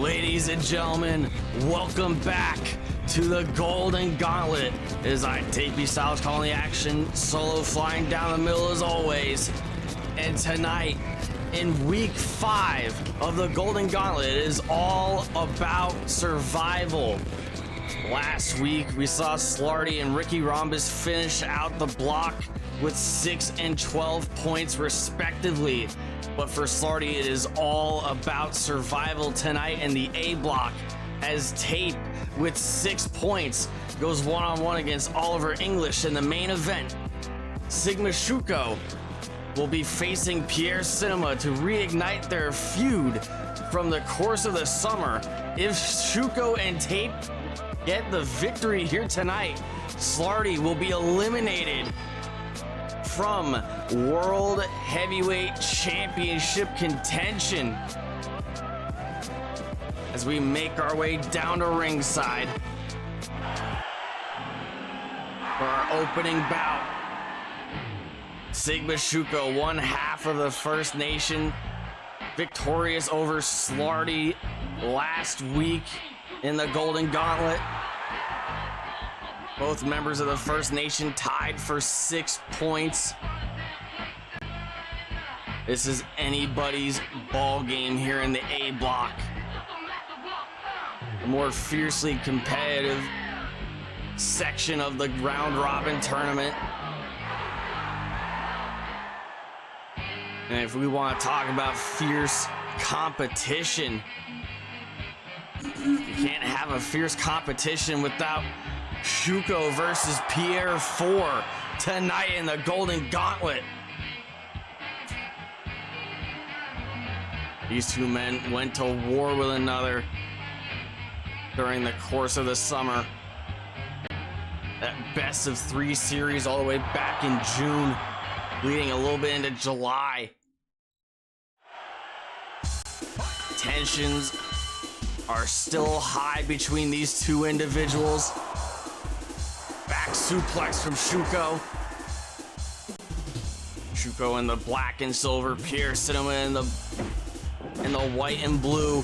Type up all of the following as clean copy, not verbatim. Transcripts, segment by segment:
Ladies and gentlemen, welcome back to the Golden Gauntlet. As I take me styles calling the action, solo flying down the middle as always. And tonight, in week 5 of the Golden Gauntlet, it is all about survival. Last week, we saw Slarty and Ricky Rhombus finish out the block with 6 and 12 points respectively. But for Slarty, it is all about survival tonight in the A block, as Tape with 6 points goes one-on-one against Oliver English in the main event. Sigma Shuko will be facing Pierre Cinema to reignite their feud from the course of the summer. If Shuko and Tape get the victory here tonight, Slarty will be eliminated from World Heavyweight Championship contention. As we make our way down to ringside for our opening bout, Sigma Shuko, one half of the First Nation, victorious over Slarty last week in the Golden Gauntlet. Both members of the First Nation tied for 6 points. This is anybody's ball game here in the A block. A more fiercely competitive section of the round robin tournament. And if we want to talk about fierce competition, you can't have a fierce competition without Shuko versus Pierre 4 tonight in the Golden Gauntlet. These two men went to war with another during the course of the summer. That best of 3 series all the way back in June, leading a little bit into July. Tensions are still high between these two individuals. Back suplex from Shuko. Shuko in the black and silver, Pierre Cinema in the white and blue.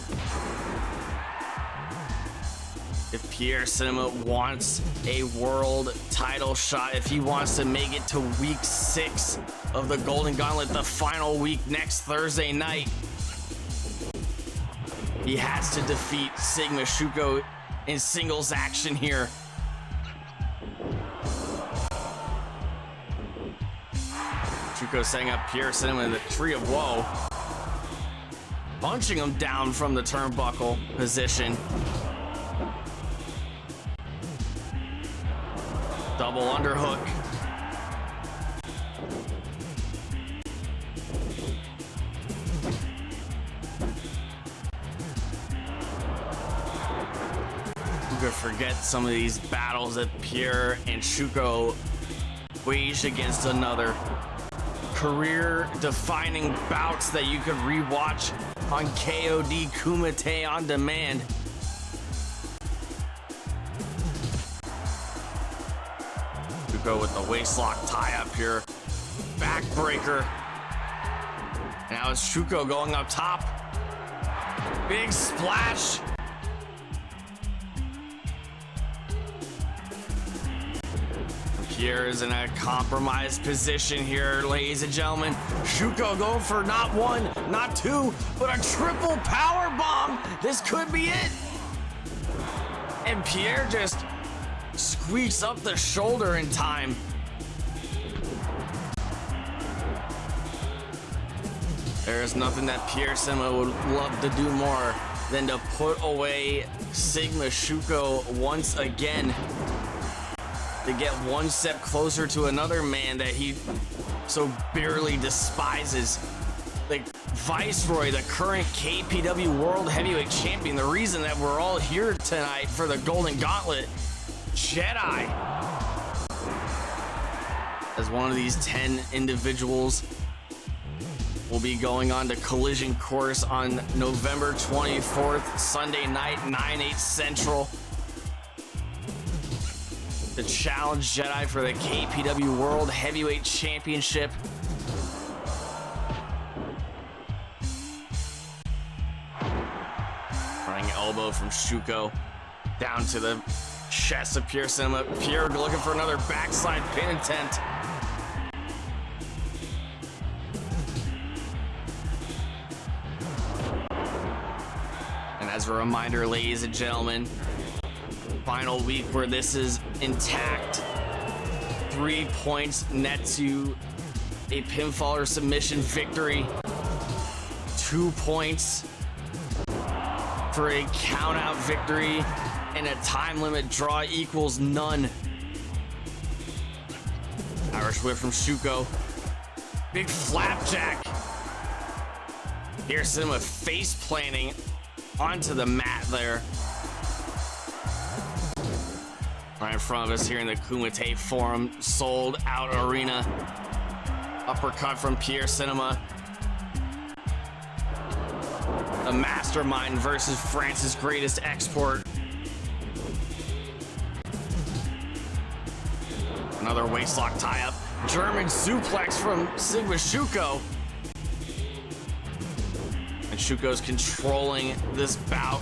If Pierre Cinema wants a world title shot, if he wants to make it to week 6 of the Golden Gauntlet, the final week next Thursday night, he has to defeat Sigma Shuko in singles action here. Shuko setting up Pierre Cinema in the Tree of Woe, punching him down from the turnbuckle position. Double underhook. Who could forget some of these battles that Pierre and Shuko waged against another? Career-defining bouts that you could rewatch on KOD Kumite on demand. Shuko with the waistlock tie-up here. Backbreaker. Now it's Shuko going up top. Big splash. Pierre is in a compromised position here, ladies and gentlemen. Shuko going for not 1, not 2, but a triple power bomb. This could be it. And Pierre just squeaks up the shoulder in time. There is nothing that Pierre Cinema would love to do more than to put away Sigma Shuko once again, to get one step closer to another man that he so barely despises. The Viceroy, the current KPW World Heavyweight Champion, the reason that we're all here tonight for the Golden Gauntlet, Jedi, as one of these 10 individuals will be going on to Collision Course on November 24th, Sunday night, 9/8 Central, to challenge Jedi for the KPW World Heavyweight Championship. Running elbow from Shuko down to the chest of Pierre Cinema. Pierre looking for another backslide pin attempt. And as a reminder, ladies and gentlemen, final week where this is intact. 3 points net to a pinfall or submission victory. 2 points for a count-out victory, and a time limit draw equals none. Irish whip from Shuko. Big flapjack. Pierre Cinema face planting onto the mat there. Right in front of us here in the Kumite Forum sold out arena. Uppercut from Pierre Cinema. The mastermind versus France's greatest export. Another waistlock tie-up. German suplex from Sigma Shuko. And Shuko's controlling this bout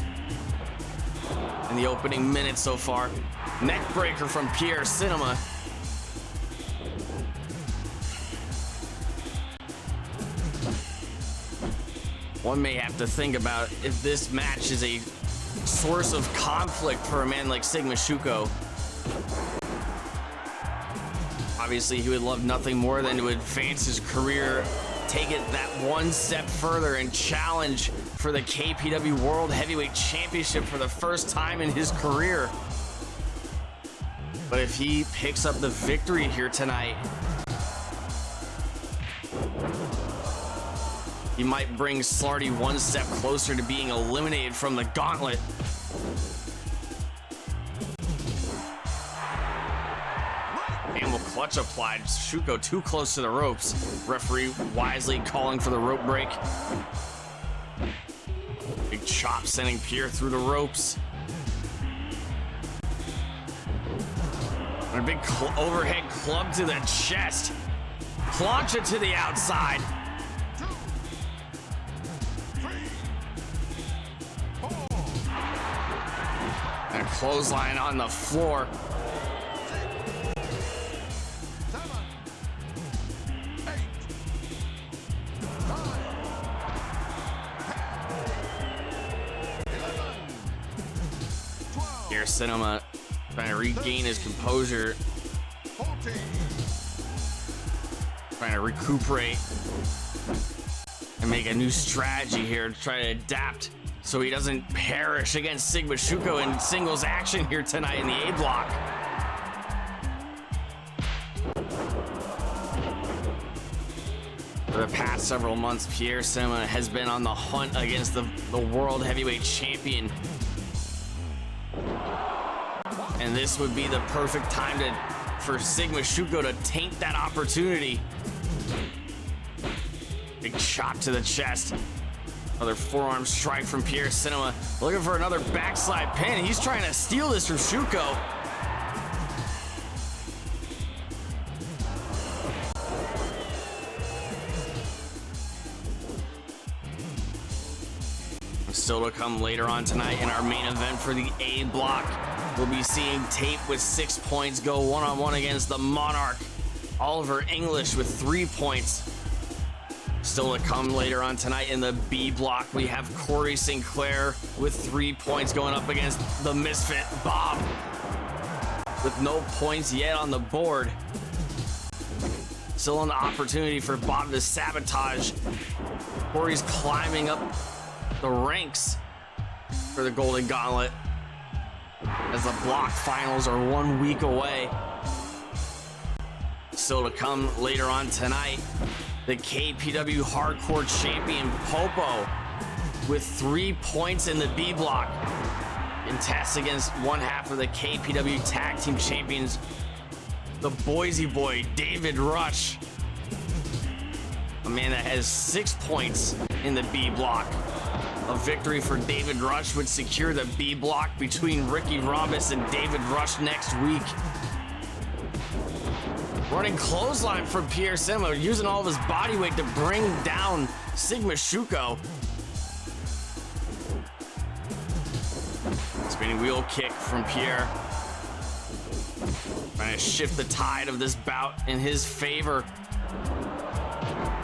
in the opening minute so far. Neck breaker from Pierre Cinema. One may have to think about if this match is a source of conflict for a man like Sigma Shuko. Obviously, he would love nothing more than to advance his career, take it that one step further, and challenge for the KPW World Heavyweight Championship for the first time in his career. But if he picks up the victory here tonight, he might bring Slarty one step closer to being eliminated from the Gauntlet. Animal clutch applied. Shuko too close to the ropes. Referee wisely calling for the rope break. Big chop sending Pierre through the ropes. And a big overhead club to the chest. Plancha to the outside. And a clothesline on the floor. Pierre Cinema trying to regain his composure. Trying to recuperate and make a new strategy here to try to adapt so he doesn't perish against Sigma Shuko in singles action here tonight in the A block. For the past several months, Pierre Cinema has been on the hunt against the World Heavyweight Champion. And this would be the perfect time for Sigma Shuko to taint that opportunity. Big chop to the chest. Another forearm strike from Pierre Cinema. Looking for another backslide pin. He's trying to steal this from Shuko. Still to come later on tonight in our main event for the A block. We'll be seeing Tape with 6 points go one-on-one against the Monarch. Oliver English with 3 points. Still to come later on tonight in the B block, we have Corey Sinclair with 3 points going up against the Misfit Bob with no points yet on the board. Still an opportunity for Bob to sabotage. Corey's climbing up the ranks for the Golden Gauntlet as the block finals are 1 week away. Still to come later on tonight, the KPW Hardcore Champion Popo with 3 points in the B block in tests against one half of the KPW Tag Team Champions, the Boise Boy, David Rush. A man that has 6 points in the B block. A victory for David Rush would secure the B block between Ricky Rhombus and David Rush next week. Running clothesline from Pierre Cinema, using all of his body weight to bring down Sigma Shuko. Spinning wheel kick from Pierre. Trying to shift the tide of this bout in his favor.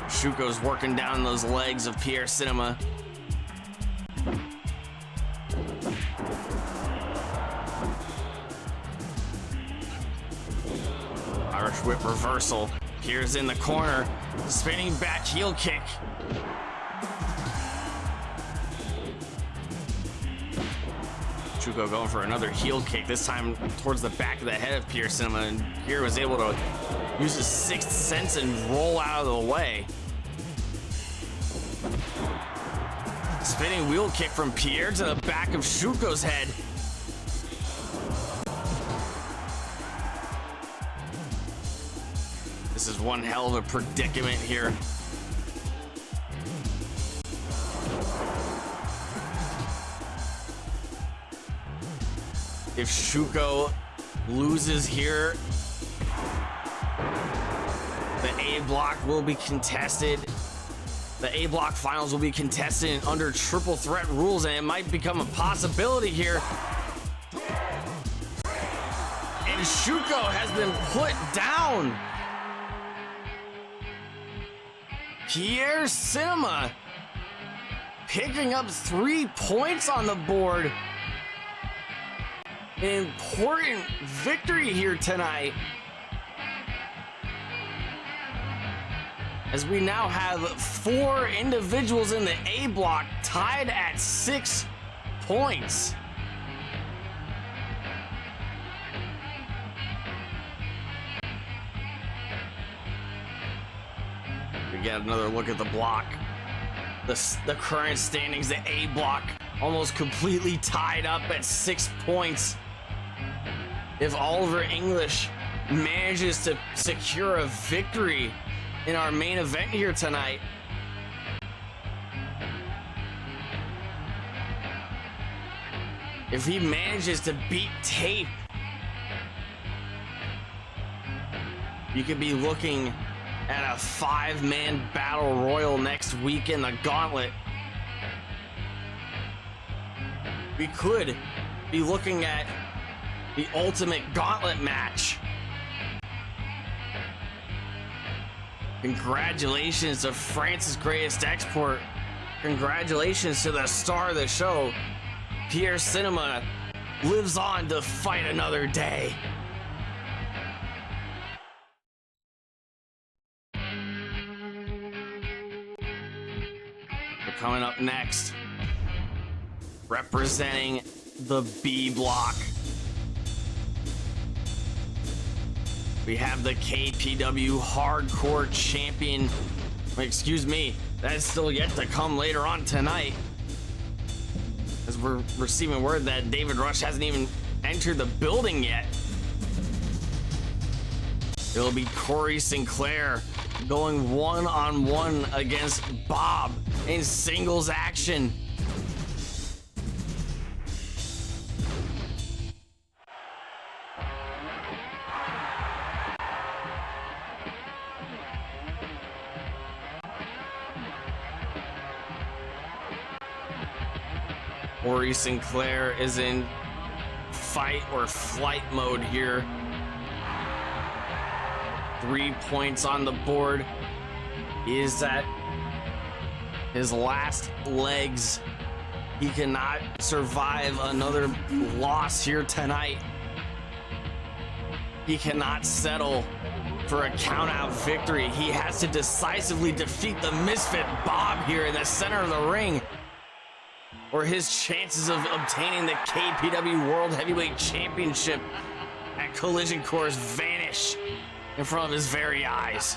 Shuko's working down those legs of Pierre Cinema. Irish whip reversal. Pierre's in the corner. Spinning back heel kick. Shuko going for another heel kick, this time towards the back of the head of Pierre Cinema, and Pierre was able to use his sixth sense and roll out of the way. Spinning wheel kick from Pierre to the back of Shuko's head. This is one hell of a predicament here. If Shuko loses here, the A block will be contested. The A block finals will be contested in under triple threat rules, and it might become a possibility here. And Shuko has been put down. Pierre Cinema picking up 3 points on the board. An important victory here tonight, as we now have 4 individuals in the A block tied at 6 points. We get another look at the block. The current standings, the A block almost completely tied up at 6 points. If Oliver English manages to secure a victory in our main event here tonight, if he manages to beat Tape, you could be looking at a 5-man battle royal next week in the Gauntlet. We could be looking at the ultimate Gauntlet match. Congratulations to France's greatest export. Congratulations to the star of the show. Pierre Cinema lives on to fight another day. We're coming up next, representing the B block, we have the KPW Hardcore Champion. Excuse me, that's still yet to come later on tonight, as we're receiving word that David Rush hasn't even entered the building yet. It'll be Corey Sinclair going one-on-one against Bob in singles action. Corey Sinclair is in fight or flight mode here. 3 points on the board. He is at his last legs. He cannot survive another loss here tonight. He cannot settle for a count-out victory. He has to decisively defeat the misfit Bob here in the center of the ring, or his chances of obtaining the KPW World Heavyweight Championship at Collision Course vanish in front of his very eyes.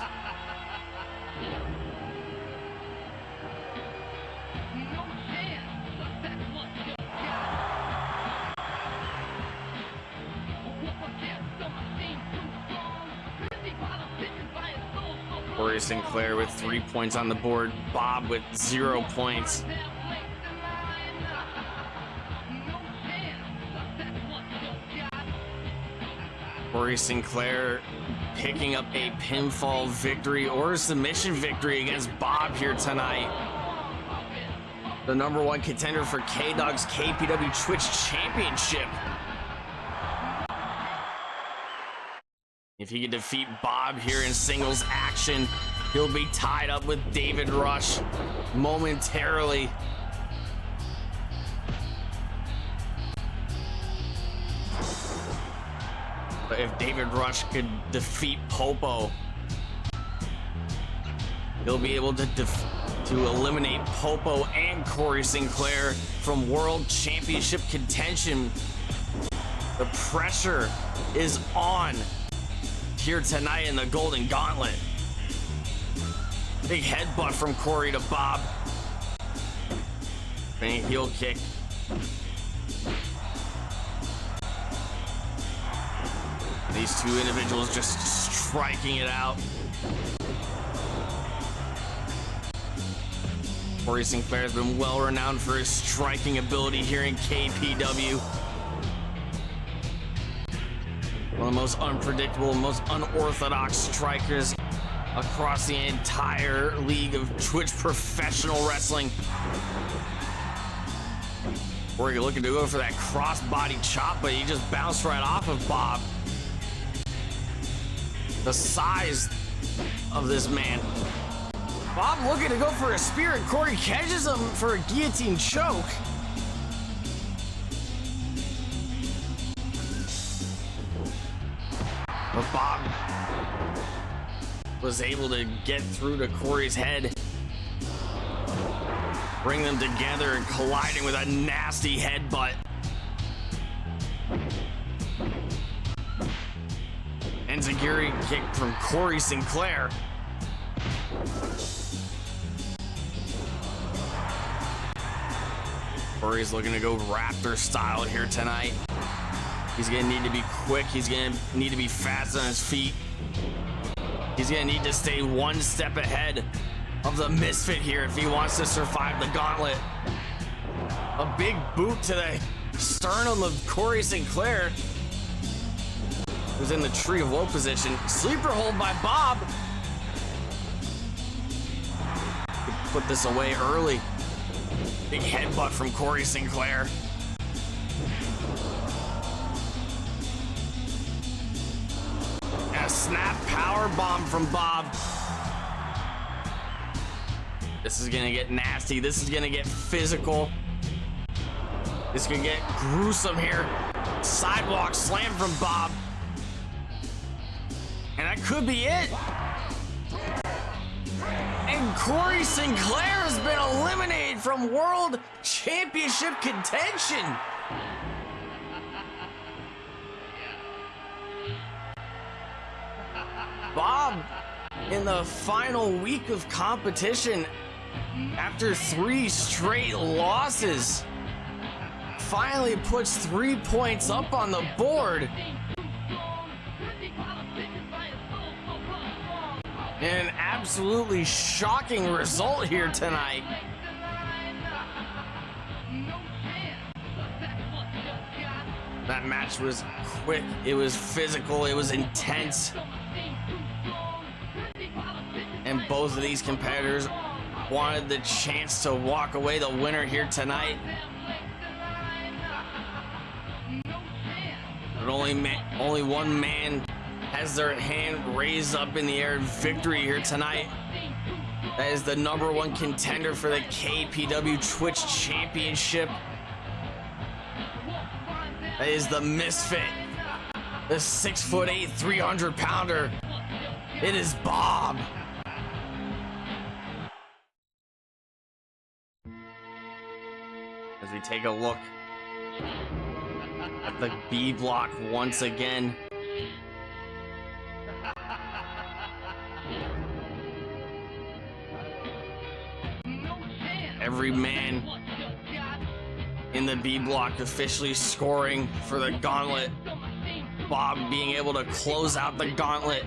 Corey Sinclair with 3 points on the board, Bob with 0 points. Corey Sinclair picking up a pinfall victory or a submission victory against Bob here tonight. the #1 contender for K-Dog's KPW Twitch Championship. If he can defeat Bob here in singles action, he'll be tied up with David Rush momentarily. But if David Rush could defeat Popo, he'll be able to eliminate Popo and Corey Sinclair from World Championship contention. The pressure is on here tonight in the Golden Gauntlet. Big headbutt from Corey to Bob. Big heel kick. These two individuals just striking it out. Corey Sinclair has been well renowned for his striking ability here in KPW. One of the most unpredictable, most unorthodox strikers across the entire league of Twitch professional wrestling. Corey looking to go for that crossbody chop, but he just bounced right off of Bob. The size of this man. Bob looking to go for a spear, and Corey catches him for a guillotine choke. But Bob was able to get through to Corey's head, bring them together and colliding with a nasty headbutt. Enziguri kick from Corey Sinclair. Corey's looking to go Raptor style here tonight. He's gonna need to be quick. He's gonna need to be fast on his feet. He's gonna need to stay one step ahead of the Misfit here if he wants to survive the gauntlet. A big boot to the sternum of Corey Sinclair, who's in the tree of woe position. Sleeper hold by Bob. Could put this away early. Big headbutt from Corey Sinclair. And a snap power bomb from Bob. This is gonna get nasty. This is gonna get physical. This can get gruesome here. Sidewalk slam from Bob. And that could be it. And Corey Sinclair has been eliminated from World Championship contention. Bob, in the final week of competition, after 3 straight losses, finally puts 3 points up on the board. An absolutely shocking result here tonight. That match was quick, it was physical, it was intense. And both of these competitors wanted the chance to walk away the winner here tonight. But only one man has their hand raised up in the air in victory here tonight. That is the #1 contender for the KPW Twitch Championship. That is the Misfit, the 6'8", 300-pounder. It is Bob. As we take a look at the B block once again. Every man in the B block officially scoring for the gauntlet. Bob being able to close out the gauntlet,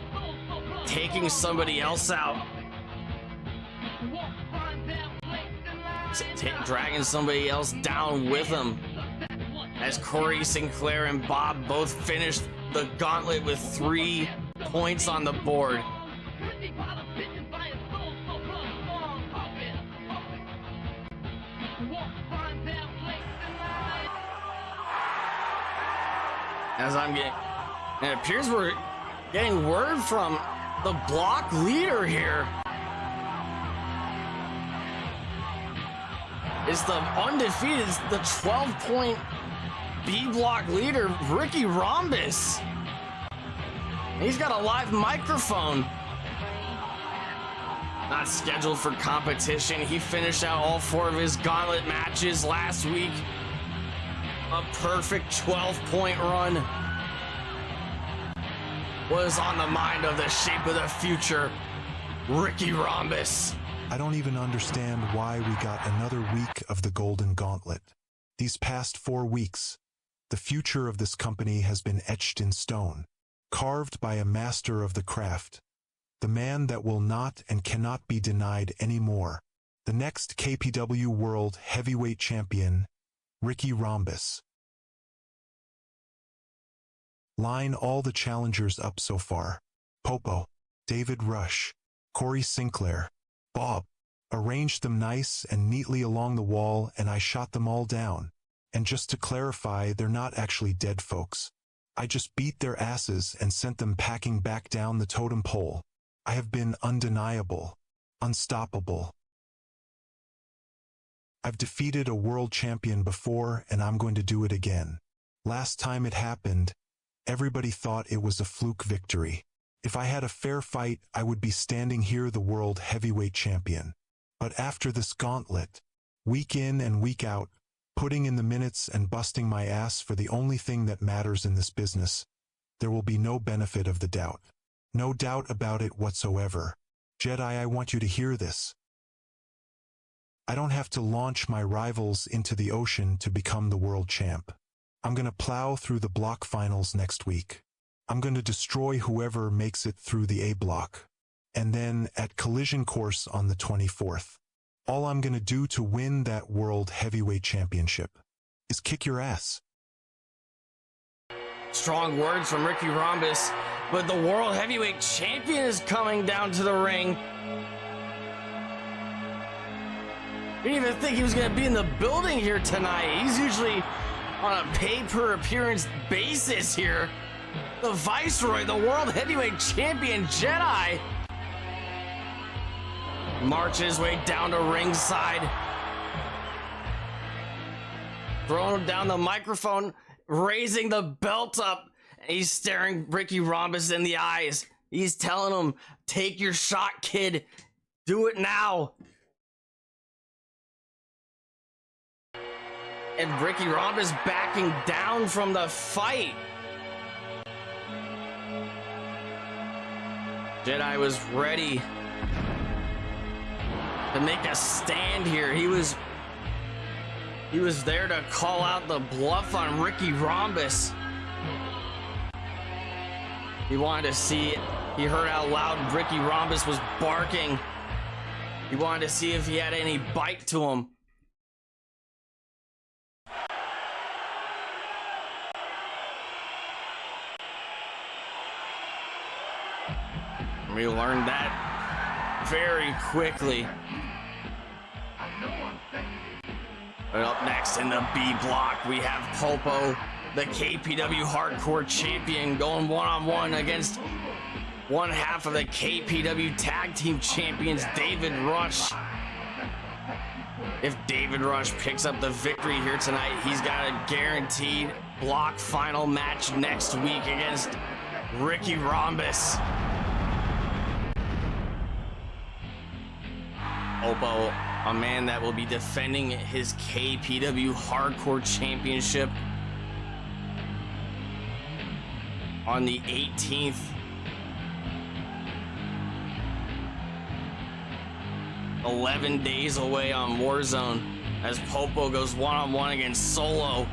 taking somebody else out, dragging somebody else down with him. As Corey Sinclair and Bob both finished the gauntlet with 3 points on the board. As I'm getting, and it appears we're getting word from the block leader here. It's the undefeated, the 12-point B block leader, Ricky Rhombus. He's got a live microphone. Not scheduled for competition. He finished out all 4 of his gauntlet matches last week. A perfect 12-point run was on the mind of the shape of the future, Ricky Rhombus. I don't even understand why we got another week of the Golden Gauntlet. These past 4 weeks, the future of this company has been etched in stone, carved by a master of the craft, the man that will not and cannot be denied anymore, the next KPW World Heavyweight Champion, Ricky Rhombus. Line all the challengers up so far: Popo, David Rush, Corey Sinclair, Bob. Arranged them nice and neatly along the wall, and I shot them all down. And just to clarify, they're not actually dead folks. I just beat their asses and sent them packing back down the totem pole. I have been undeniable, unstoppable. I've defeated a world champion before, and I'm going to do it again. Last time it happened, everybody thought it was a fluke victory. If I had a fair fight, I would be standing here the world heavyweight champion. But after this gauntlet, week in and week out, putting in the minutes and busting my ass for the only thing that matters in this business, there will be no benefit of the doubt. No doubt about it whatsoever. Jedi, I want you to hear this. I don't have to launch my rivals into the ocean to become the world champ. I'm going to plow through the block finals next week. I'm going to destroy whoever makes it through the A block. And then at Collision Course on the 24th, all I'm going to do to win that World Heavyweight Championship is kick your ass. Strong words from Ricky Rhombus, but the World Heavyweight Champion is coming down to the ring. We didn't even think he was going to be in the building here tonight. He's usually on a pay-per-appearance basis here. The Viceroy, the World Heavyweight Champion, Jedi, marches his way down to ringside, throwing down the microphone, raising the belt up, and he's staring Ricky Rhombus in the eyes. He's telling him, take your shot, kid. Do it now. And Ricky Rhombus backing down from the fight. Jedi was ready to make a stand here. He was there to call out the bluff on Ricky Rhombus. He wanted to see it. He heard how loud Ricky Rhombus was barking. He wanted to see if he had any bite to him. We learned that very quickly. But up next in the B block, we have Popo, the KPW Hardcore Champion, going one-on-one against one half of the KPW Tag Team Champions, David Rush. If David Rush picks up the victory here tonight, he's got a guaranteed block final match next week against Ricky Rhombus. Popo, a man that will be defending his KPW Hardcore Championship on the 18th. "11 days away on Warzone as Popo goes one-on-one against Solo.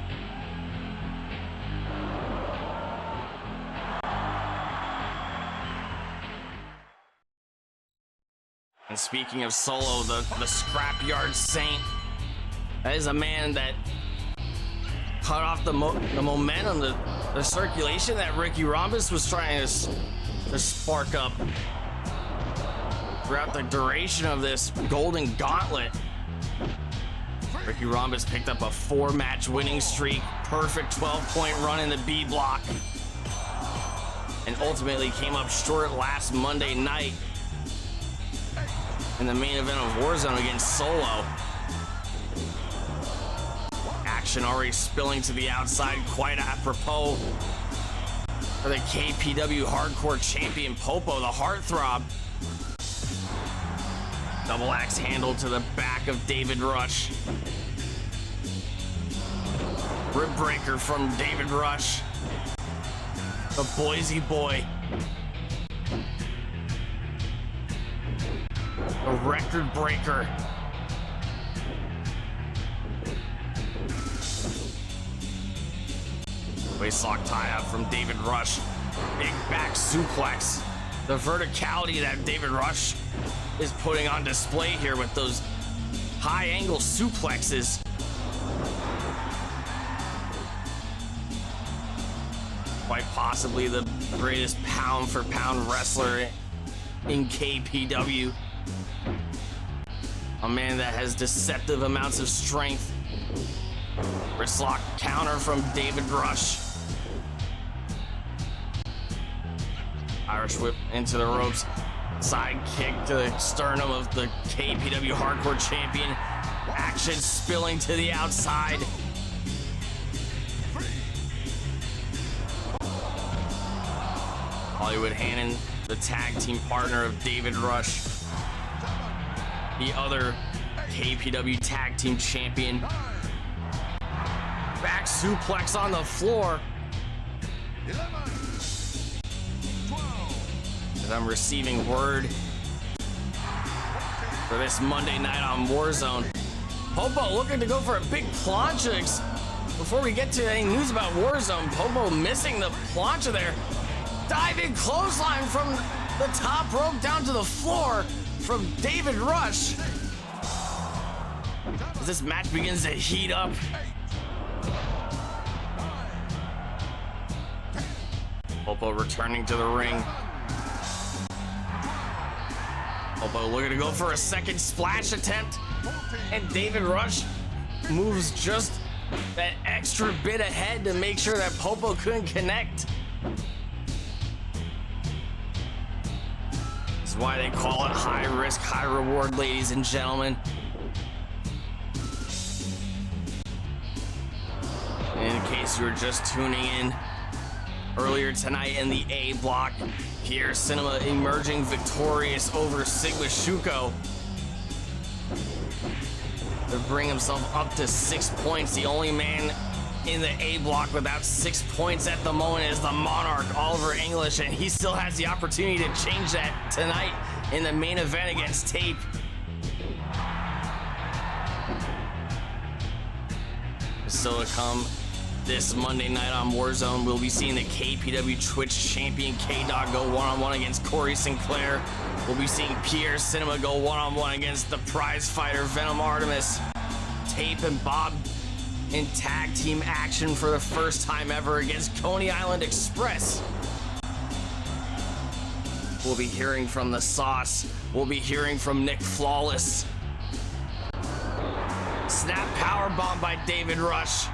And speaking of Solo, the Scrapyard Saint, that is a man that cut off the momentum, the circulation that Ricky Rhombus was trying to spark up throughout the duration of this Golden Gauntlet. Ricky Rhombus picked up a 4-match winning streak, perfect 12-point run in the B block, and ultimately came up short last Monday night in the main event of Warzone against Solo. Action already spilling to the outside, quite apropos for the KPW Hardcore Champion Popo, the Heartthrob. Double axe handle to the back of David Rush. Rib breaker from David Rush. The Boise boy. A record breaker. Waistlock tie up from David Rush. Big back suplex. The verticality that David Rush is putting on display here with those high angle suplexes. Quite possibly the greatest pound for pound wrestler in KPW. A man that has deceptive amounts of strength. Wristlock counter from David Rush. Irish whip into the ropes. Side kick to the sternum of the KPW Hardcore Champion. Action spilling to the outside. Hollywood Hannon, the tag team partner of David Rush. The other KPW tag team champion. Back suplex on the floor. As I'm receiving word for this Monday night on Warzone. Popo looking to go for a big plancha. Before we get to any news about Warzone, Popo missing the plancha there. Diving clothesline from the top rope down to the floor from David Rush. As this match begins to heat up. Popo returning to the ring. Popo looking to go for a second splash attempt. And David Rush moves just that extra bit ahead to make sure that Popo couldn't connect. This is why they call it high risk, high reward, ladies and gentlemen. And in case you were just tuning in, earlier tonight in the A block, Pierre Cinema emerging victorious over Sigma Shuko to bring himself up to 6 points. The only man in the A block without 6 points at the moment is the Monarch, Oliver English, and he still has the opportunity to change that tonight in the main event against Tape. Still to come this Monday night on Warzone, we'll be seeing the KPW Twitch champion K-Dog go one-on-one against Corey Sinclair. We'll be seeing Pierre Cinema go one-on-one against the prize fighter Venom Artemis. Tape and Bob in tag team action for the first time ever against Coney Island Express. We'll be hearing from the Sauce. We'll be hearing from Nick Flawless. Snap powerbomb by David Rush.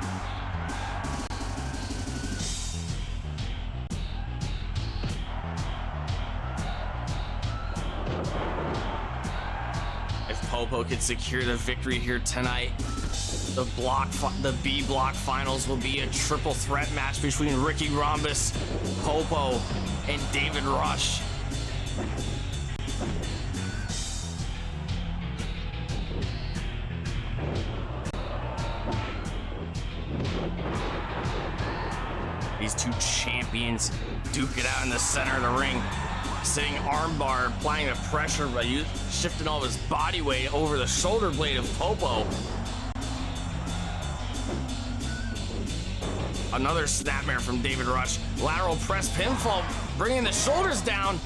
If Popo could secure the victory here tonight, the B block finals will be a triple threat match between Ricky Rhombus, Popo, and David Rush. These two champions duke it out in the center of the ring. Sitting armbar, applying the pressure by shifting all of his body weight over the shoulder blade of Popo. Another snapmare from David Rush. Lateral press pinfall, bringing the shoulders down,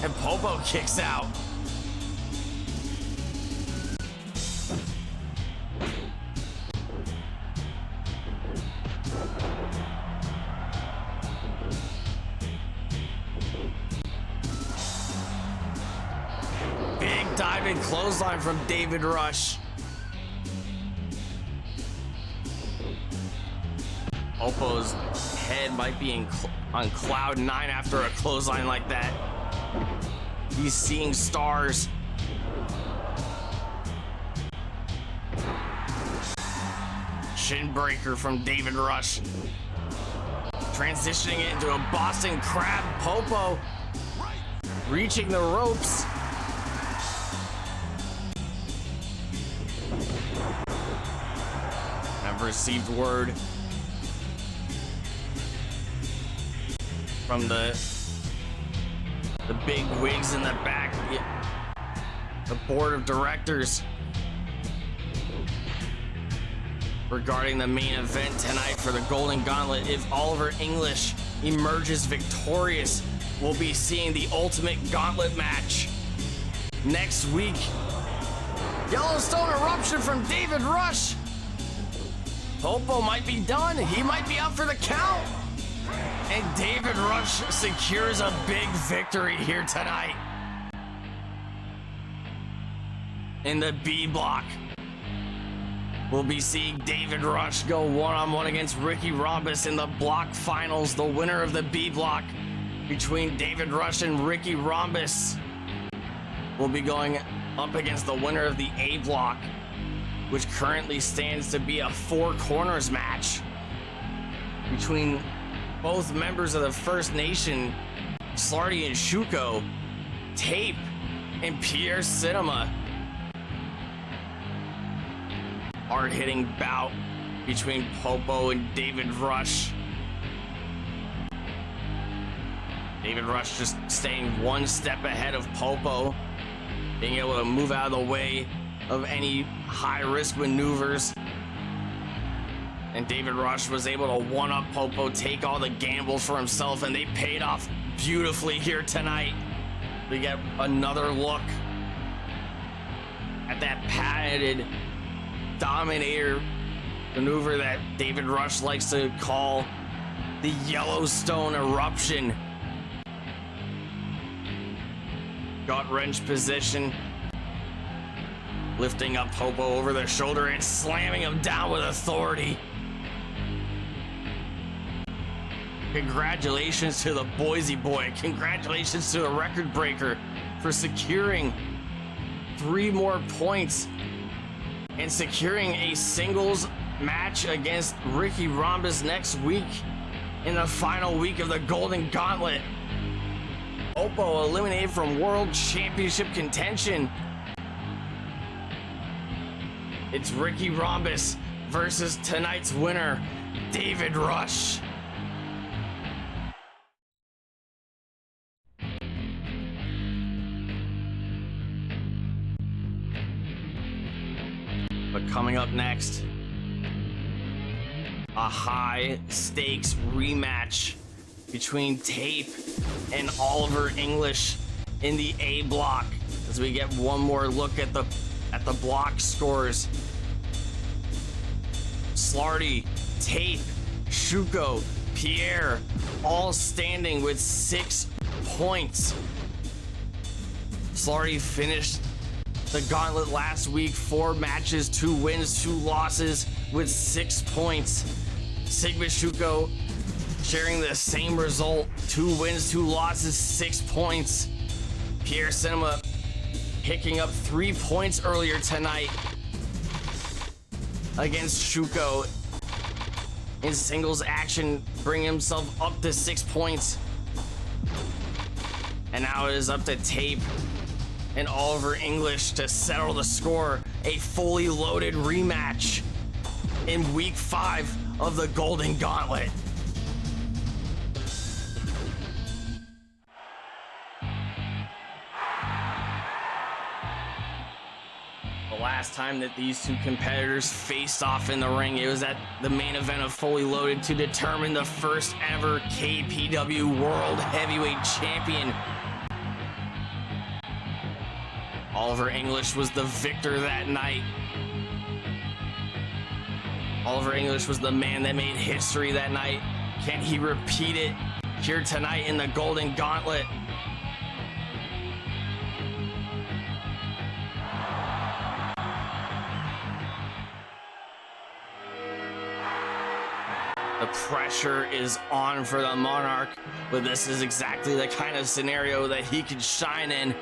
and Popo kicks out. Big diving clothesline from David Rush. Popo's head might be on cloud 9 after a clothesline like that. He's seeing stars. Shin breaker from David Rush. Transitioning it into a Boston Crab. Popo reaching the ropes. I've received word from the big wigs in the back, the board of directors, regarding the main event tonight for the Golden Gauntlet. If Oliver English emerges victorious, we'll be seeing the ultimate gauntlet match next week. Yellowstone eruption from David Rush. Popo might be done. He might be up for the count. And David Rush secures a big victory here tonight. In the B block, we'll be seeing David Rush go one-on-one against Ricky Rhombus in the block finals. The winner of the B block between David Rush and Ricky Rhombus will be going up against the winner of the A block, which currently stands to be a 4 corners match between both members of the First Nation, Slarty and Shuko, Tape, and Pierre Cinema. Hard-hitting bout between Popo and David Rush. David Rush just staying one step ahead of Popo, being able to move out of the way of any high-risk maneuvers. And David Rush was able to one-up Popo, take all the gambles for himself, and they paid off beautifully here tonight. We get another look at that patented Dominator maneuver that David Rush likes to call the Yellowstone eruption. Gut wrench position, lifting up Popo over the shoulder and slamming him down with authority. Congratulations to the Boise boy. Congratulations to the record breaker for securing 3 more points and securing a singles match against Ricky Rhombus next week in the final week of the Golden Gauntlet. Popo eliminated from World Championship contention. It's Ricky Rhombus versus tonight's winner, David Rush. But coming up next, a high stakes rematch between Tape and Oliver English in the A block, as we get one more look at the block scores. Slarty, Tape, Shuko, Pierre, all standing with 6 points. Slarty finished the gauntlet last week, 4 matches, 2 wins, 2 losses with 6 points. Sigma Shuko sharing the same result, 2 wins, 2 losses, 6 points. Pierre Cinema picking up 3 points earlier tonight against Shuko in singles action, bringing himself up to 6 points. And now it is up to Tape and Oliver English to settle the score. A fully loaded rematch in week 5 of the Golden Gauntlet. The last time that these two competitors faced off in the ring, it was at the main event of Fully Loaded to determine the first ever KPW World Heavyweight Champion. Oliver English was the victor that night. Oliver English was the man that made history that night. Can he repeat it here tonight in the Golden Gauntlet? The pressure is on for the Monarch, but this is exactly the kind of scenario that he can shine in.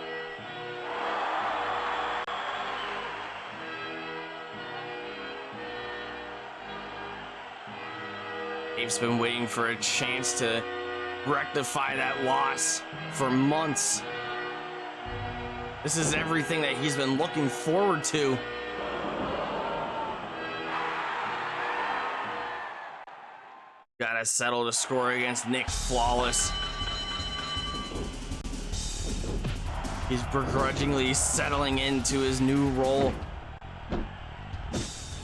Tape's been waiting for a chance to rectify that loss for months. This is everything that he's been looking forward to. Gotta settle the score against Nick Flawless. He's begrudgingly settling into his new role.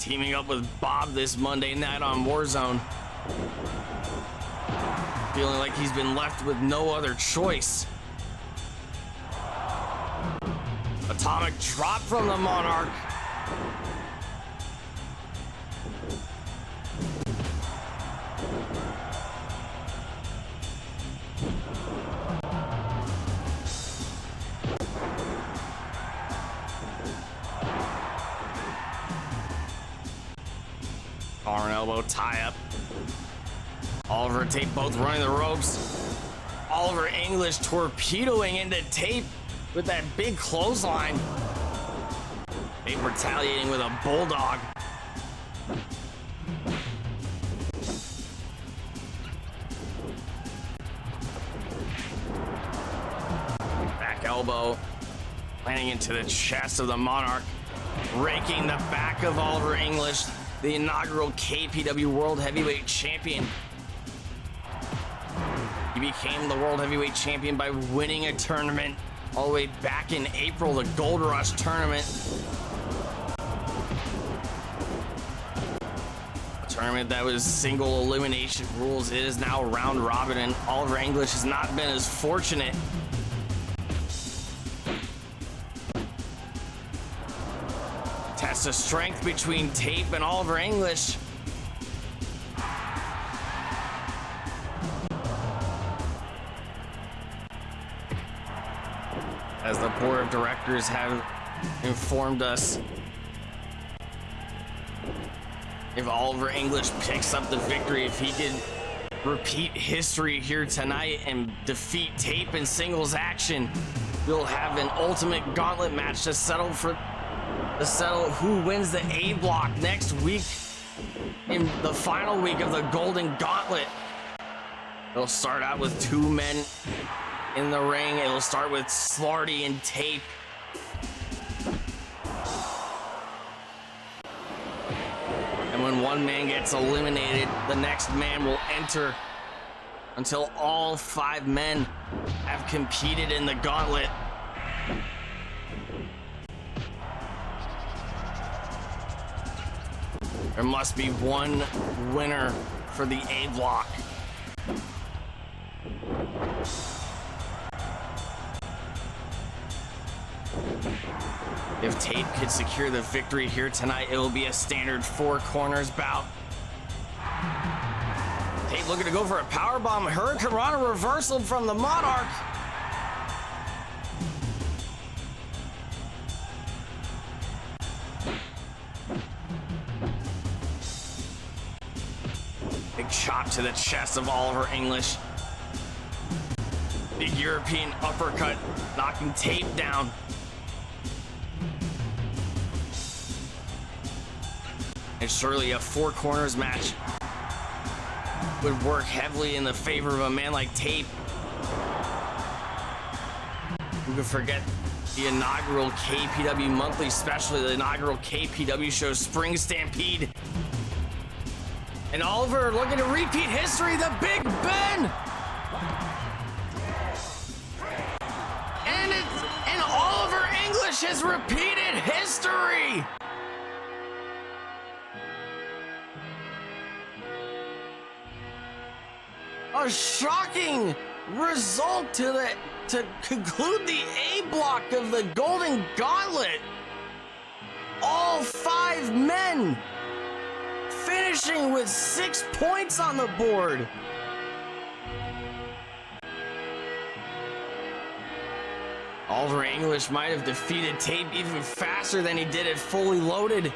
Teaming up with Bob this Monday night on Warzone. Feeling like he's been left with no other choice. Atomic drop from the Monarch. Arm elbow tie up. Oliver and Tape both running the ropes. Oliver English torpedoing into Tape with that big clothesline. Tape retaliating with a bulldog. Back elbow landing into the chest of the Monarch, raking the back of Oliver English, the inaugural KPW World Heavyweight Champion. He became the World Heavyweight Champion by winning a tournament all the way back in April, the Gold Rush tournament. A tournament that was single elimination rules. It is now round robin, and Oliver English has not been as fortunate. Test of strength between Tape and Oliver English. As the board of directors have informed us, if Oliver English picks up the victory, if he can repeat history here tonight and defeat Tape in singles action, we'll have an ultimate gauntlet match to settle who wins the A block next week in the final week of the Golden Gauntlet. It'll start out with two men in the ring. It'll start with Slarty and Tape. And when one man gets eliminated, the next man will enter until all 5 men have competed in the gauntlet. There must be one winner for the A block. If Tape could secure the victory here tonight, it will be a standard 4 corners bout. Tape looking to go for a powerbomb. Hurricanrana reversal from the Monarch. Big chop to the chest of Oliver English. Big European uppercut, knocking Tape down. And surely a 4 corners match would work heavily in the favor of a man like Tape. Who could forget the inaugural KPW monthly special, the inaugural KPW show, Spring Stampede. And Oliver looking to repeat history, the Big Ben. And Oliver English has repeated history. A shocking result to conclude the A block of the Golden Gauntlet. All 5 men finishing with 6 points on the board. Oliver English might have defeated Tape even faster than he did it fully loaded.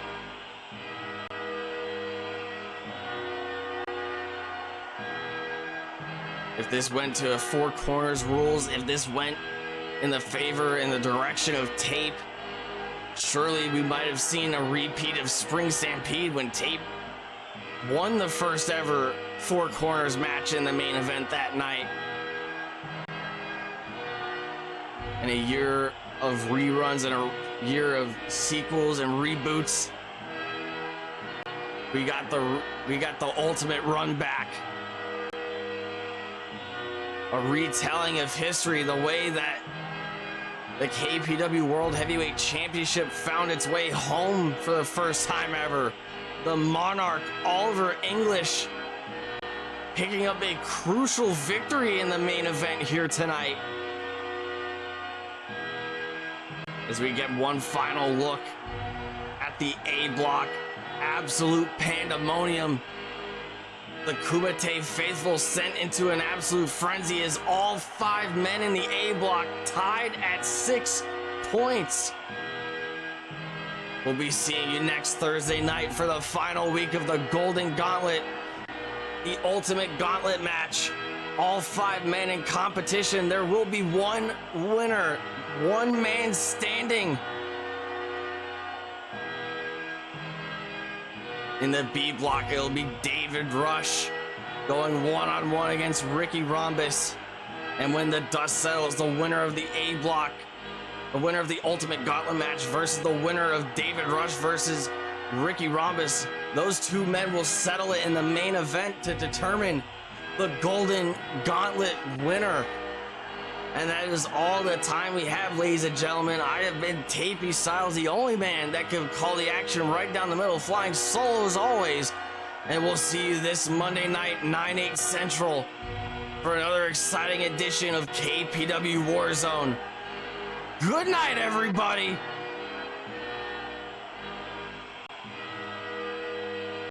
If this went to a four corners rules, if this went in the favor, in the direction of Tape, surely we might have seen a repeat of Spring Stampede when Tape won the first ever four corners match in the main event that night. And a year of reruns and a year of sequels and reboots. We got the ultimate run back. A retelling of history, the way that the KPW World Heavyweight Championship found its way home for the first time ever. The Monarch, Oliver English, picking up a crucial victory in the main event here tonight. As we get one final look at the A block, absolute pandemonium. The Kumite faithful sent into an absolute frenzy as all 5 men in the A block tied at 6 points. We'll be seeing you next Thursday night for the final week of the Golden Gauntlet, the ultimate gauntlet match. All 5 men in competition. There will be one winner, one man standing. In the B block, it'll be David Rush going one-on-one against Ricky Rhombus. And when the dust settles, the winner of the A block, the winner of the ultimate gauntlet match versus the winner of David Rush versus Ricky Rhombus, those 2 men will settle it in the main event to determine the Golden Gauntlet winner. And that is all the time we have, ladies and gentlemen. I have been Tapey Styles, the only man that can call the action right down the middle, flying solo as always. And we'll see you this Monday night, 9/8 Central, for another exciting edition of KPW Warzone. Good night, everybody.